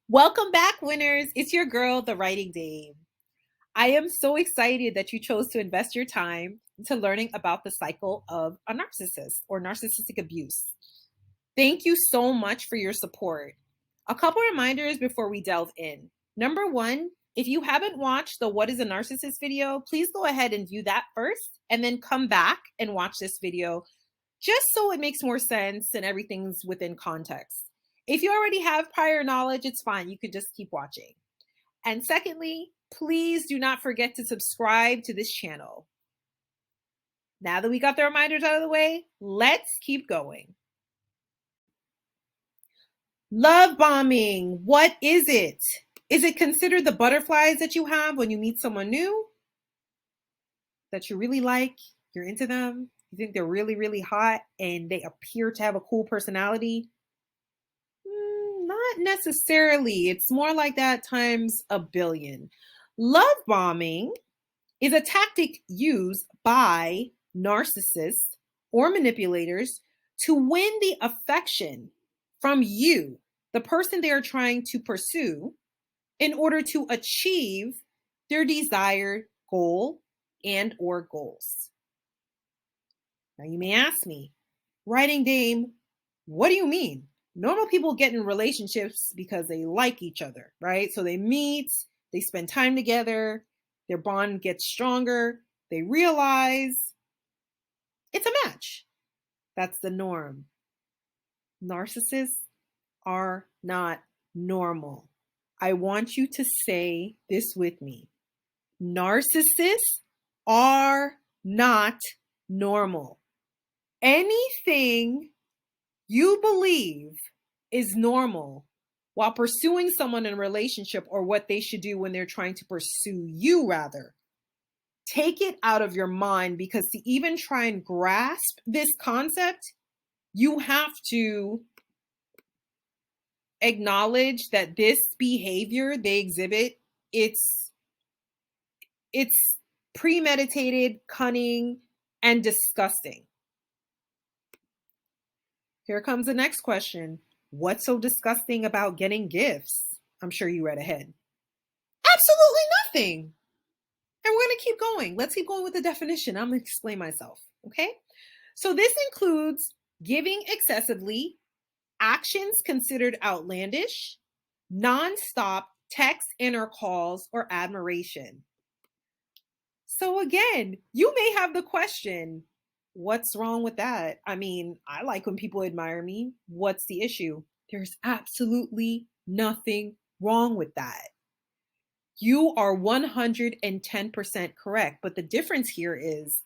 Welcome back, winners. It's your girl, the Writing Dame. I am so excited that you chose to invest your time into learning about the cycle of a narcissist or narcissistic abuse. Thank you so much for your support. A couple reminders before we delve in. Number one, if you haven't watched the What is a Narcissist video, please go ahead and view that first and then come back and watch this video just so it makes more sense and everything's within context. If you already have prior knowledge, it's fine. You could just keep watching. And secondly, please do not forget to subscribe to this channel. Now that we got the reminders out of the way, let's keep going. Love bombing. What is it? Is it considered the butterflies that you have when you meet someone new that you really like? You're into them. You think they're really, really hot and they appear to have a cool personality? Not necessarily. It's more like that times a billion. Love bombing is a tactic used by narcissists or manipulators to win the affection from you, the person they are trying to pursue, in order to achieve their desired goal and or goals. Now you may ask me, Writing Dame, what do you mean? Normal people get in relationships because they like each other, right? So they meet, they spend time together, their bond gets stronger, they realize it's a match. That's the norm. Narcissists are not normal. I want you to say this with me. Narcissists are not normal. Anything you believe is normal while pursuing someone in a relationship, or what they should do when they're trying to pursue you, rather, take it out of your mind, because to even try and grasp this concept, you have to acknowledge that this behavior they exhibit, it's premeditated, cunning, and disgusting. Here comes the next question. What's so disgusting about getting gifts? I'm sure you read ahead. Absolutely nothing. And we're going to keep going. Let's keep going with the definition. I'm going to explain myself. Okay. So this includes giving excessively, actions considered outlandish, nonstop texts and or calls, or admiration. So again, you may have the question, what's wrong with that? I mean, I like when people admire me. What's the issue? There's absolutely nothing wrong with that. You are 110% correct. But the difference here is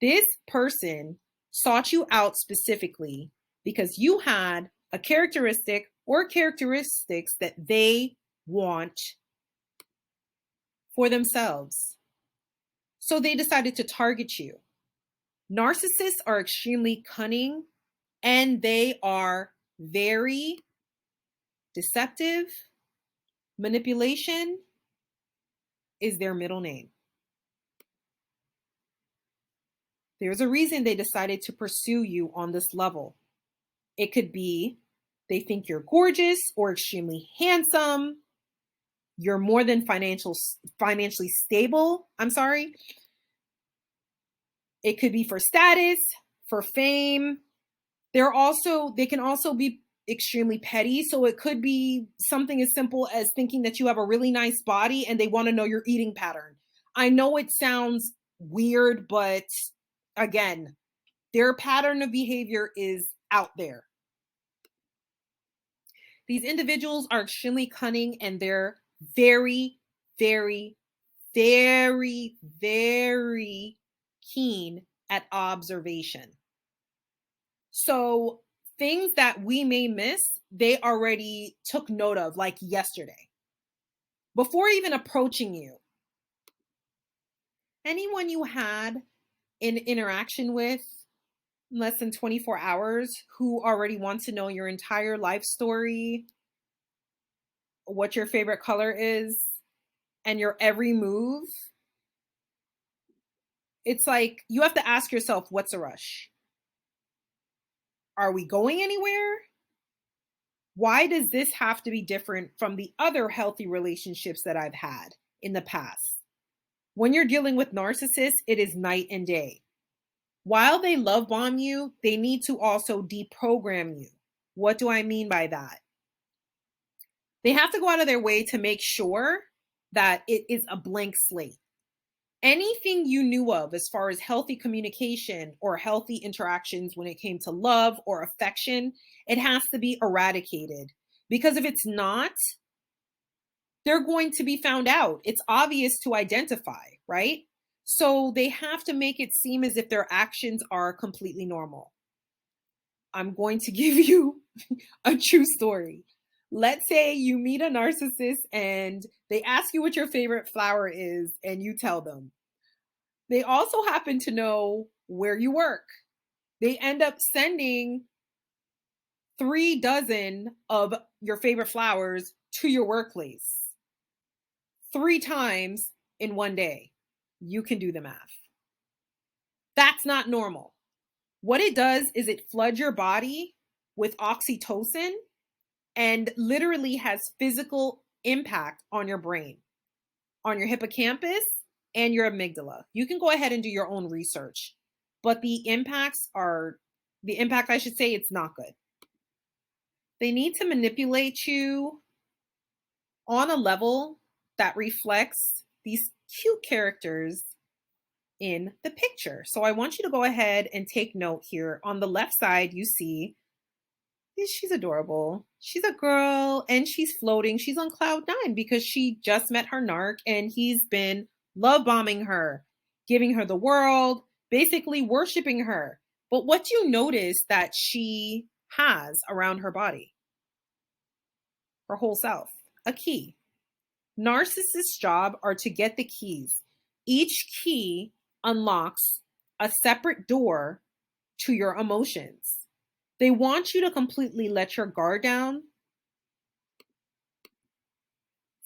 this person sought you out specifically because you had a characteristic or characteristics that they want for themselves. So they decided to target you. Narcissists are extremely cunning and they are very deceptive. Manipulation is their middle name. There's a reason they decided to pursue you on this level. It could be they think you're gorgeous or extremely handsome. You're more than financially stable. It could be for status, for fame. They can also be extremely petty. So it could be something as simple as thinking that you have a really nice body and they want to know your eating pattern. I know it sounds weird, but again, their pattern of behavior is out there. These individuals are extremely cunning and they're very, very, very, very keen at observation. So things that we may miss, they already took note of, like yesterday, before even approaching you. Anyone you had an interaction with in less than 24 hours who already wants to know your entire life story, what your favorite color is, and your every move, it's like you have to ask yourself, what's a rush? Are we going anywhere? Why does this have to be different from the other healthy relationships that I've had in the past? When you're dealing with narcissists, it is night and day. While they love bomb you, they need to also deprogram you. What do I mean by that? They have to go out of their way to make sure that it is a blank slate. Anything you knew of as far as healthy communication or healthy interactions when it came to love or affection, it has to be eradicated. Because if it's not, they're going to be found out. It's obvious to identify, right? So they have to make it seem as if their actions are completely normal. I'm going to give you a true story. Let's say you meet a narcissist and they ask you what your favorite flower is, and you tell them. They also happen to know where you work. They end up sending 36 of your favorite flowers to your workplace 3 times in one day. You can do the math. That's not normal. What it does is it floods your body with oxytocin and literally has physical impact on your brain, on your hippocampus and your amygdala. You can go ahead and do your own research, but the impact, I should say, it's not good. They need to manipulate you on a level that reflects these cute characters in the picture. So I want you to go ahead and take note here. On the left side, you see she's adorable. She's a girl and she's floating. She's on cloud 9 because she just met her narc and he's been love bombing her, giving her the world, basically worshiping her. But what do you notice that she has around her body? Her whole self, a key. Narcissists' job are to get the keys. Each key unlocks a separate door to your emotions. They want you to completely let your guard down,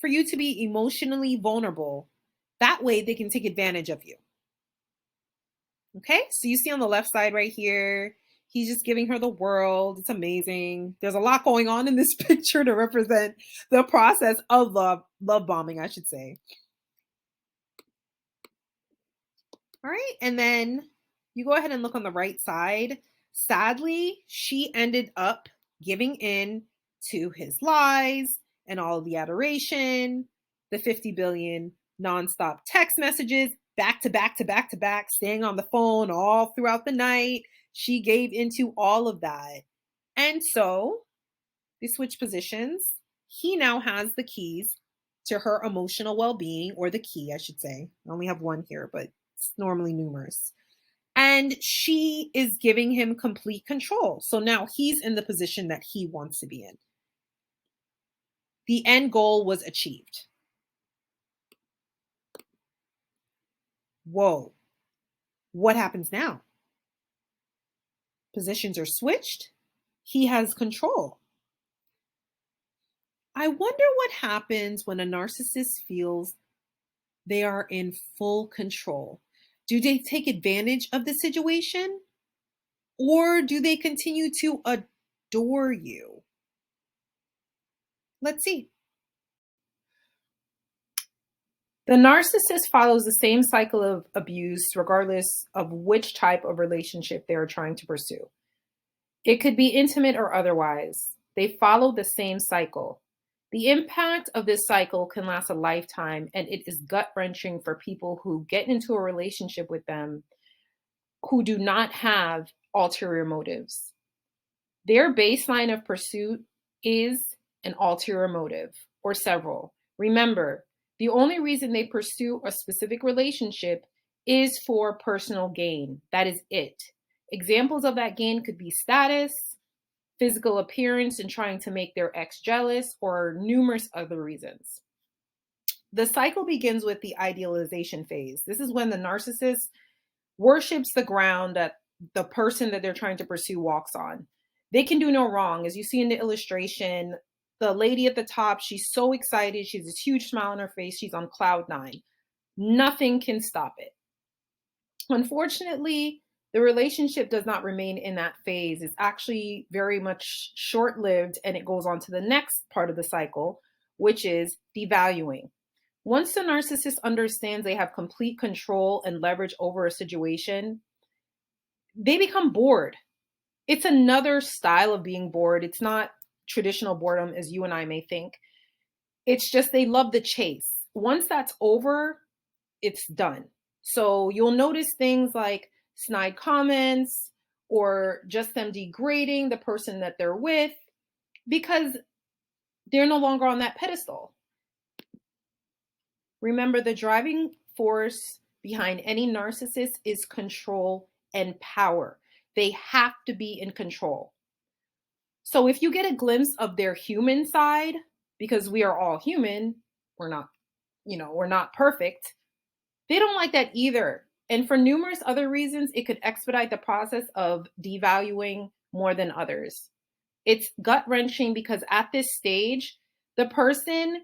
for you to be emotionally vulnerable. That way they can take advantage of you. Okay, so you see on the left side right here, he's just giving her the world. It's amazing. There's a lot going on in this picture to represent the process of love bombing, I should say. All right, and then you go ahead and look on the right side. Sadly, she ended up giving in to his lies and all of the adoration, the 50 billion nonstop text messages, back to back to back to back, staying on the phone all throughout the night. She gave into all of that. And so they switch positions. He now has the keys to her emotional well-being, or the key, I should say. I only have one here, but it's normally numerous. And she is giving him complete control. So now he's in the position that he wants to be in. The end goal was achieved. Whoa. What happens now? Positions are switched. He has control. I wonder what happens when a narcissist feels they are in full control. Do they take advantage of the situation? Or do they continue to adore you? Let's see. The narcissist follows the same cycle of abuse regardless of which type of relationship they are trying to pursue. It could be intimate or otherwise. They follow the same cycle. The impact of this cycle can last a lifetime, and it is gut-wrenching for people who get into a relationship with them who do not have ulterior motives. Their baseline of pursuit is an ulterior motive, or several. Remember, the only reason they pursue a specific relationship is for personal gain. That is it. Examples of that gain could be status, physical appearance, and trying to make their ex jealous, or numerous other reasons. The cycle begins with the idealization phase. This is when the narcissist worships the ground that the person that they're trying to pursue walks on. They can do no wrong. As you see in the illustration, the lady at the top, she's so excited. She has this huge smile on her face. She's on cloud 9. Nothing can stop it. Unfortunately, The relationship does not remain in that phase. It's actually very much short lived and it goes on to the next part of the cycle, which is devaluing. Once the narcissist understands they have complete control and leverage over a situation, they become bored. It's another style of being bored. It's not traditional boredom as you and I may think. It's just they love the chase. Once that's over, it's done. So you'll notice things like snide comments or just them degrading the person that they're with because they're no longer on that pedestal. Remember, the driving force behind any narcissist is control and power. They have to be in control. So if you get a glimpse of their human side, because we are all human, we're not perfect. They don't like that either. And for numerous other reasons, it could expedite the process of devaluing more than others. It's gut-wrenching because at this stage, the person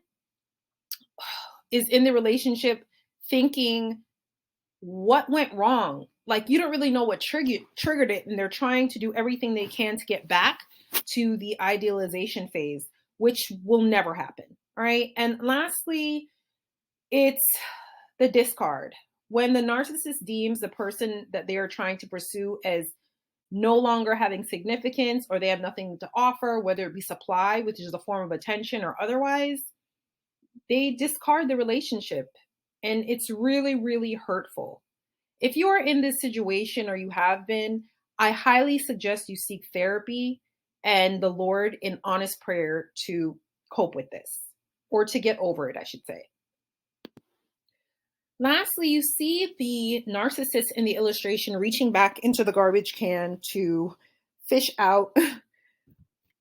is in the relationship thinking, what went wrong? Like, you don't really know what triggered it, and they're trying to do everything they can to get back to the idealization phase, which will never happen. All right. And lastly, it's the discard. When the narcissist deems the person that they are trying to pursue as no longer having significance or they have nothing to offer, whether it be supply, which is a form of attention, or otherwise, they discard the relationship. And it's really, really hurtful. If you are in this situation or you have been, I highly suggest you seek therapy and the Lord in honest prayer to cope with this or to get over it, I should say. Lastly, you see the narcissist in the illustration reaching back into the garbage can to fish out.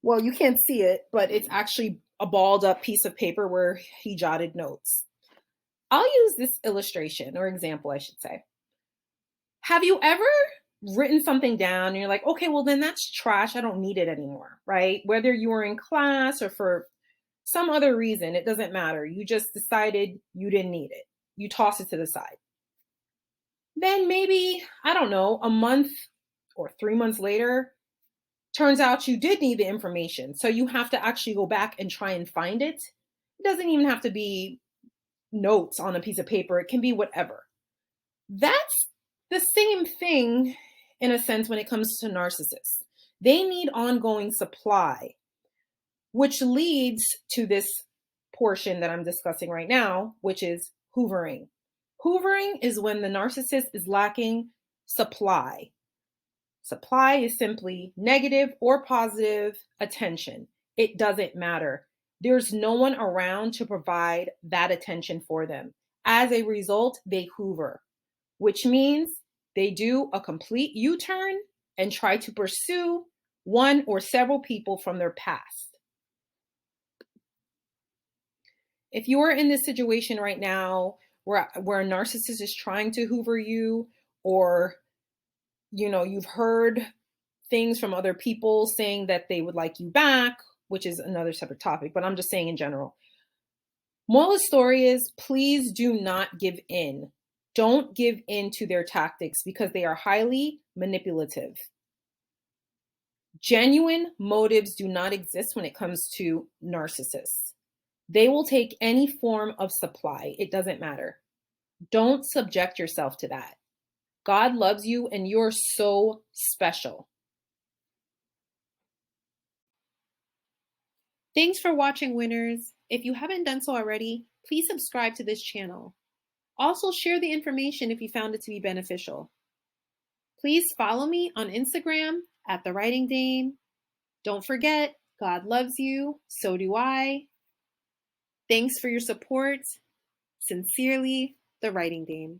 Well, you can't see it, but it's actually a balled up piece of paper where he jotted notes. I'll use this illustration or example, I should say. Have you ever written something down and you're like, okay, well, then that's trash. I don't need it anymore, right? Whether you were in class or for some other reason, it doesn't matter. You just decided you didn't need it. You toss it to the side. Then maybe, I don't know, a month or 3 months later, turns out you did need the information. So you have to actually go back and try and find it. It doesn't even have to be notes on a piece of paper. It can be whatever. That's the same thing in a sense when it comes to narcissists. They need ongoing supply, which leads to this portion that I'm discussing right now, which is hoovering. Hoovering is when the narcissist is lacking supply. Supply is simply negative or positive attention. It doesn't matter. There's no one around to provide that attention for them. As a result, they hoover, which means they do a complete U-turn and try to pursue one or several people from their past. If you are in this situation right now where a narcissist is trying to hoover you, or you've heard things from other people saying that they would like you back, which is another separate topic, but I'm just saying in general. Moral of the story is, please do not give in. Don't give in to their tactics because they are highly manipulative. Genuine motives do not exist when it comes to narcissists. They will take any form of supply. It doesn't matter. Don't subject yourself to that. God loves you and you're so special. Thanks for watching, winners. If you haven't done so already, please subscribe to this channel. Also, share the information if you found it to be beneficial. Please follow me on Instagram at The Writing Dame. Don't forget, God loves you, so do I. Thanks for your support. Sincerely, The Writing Dame.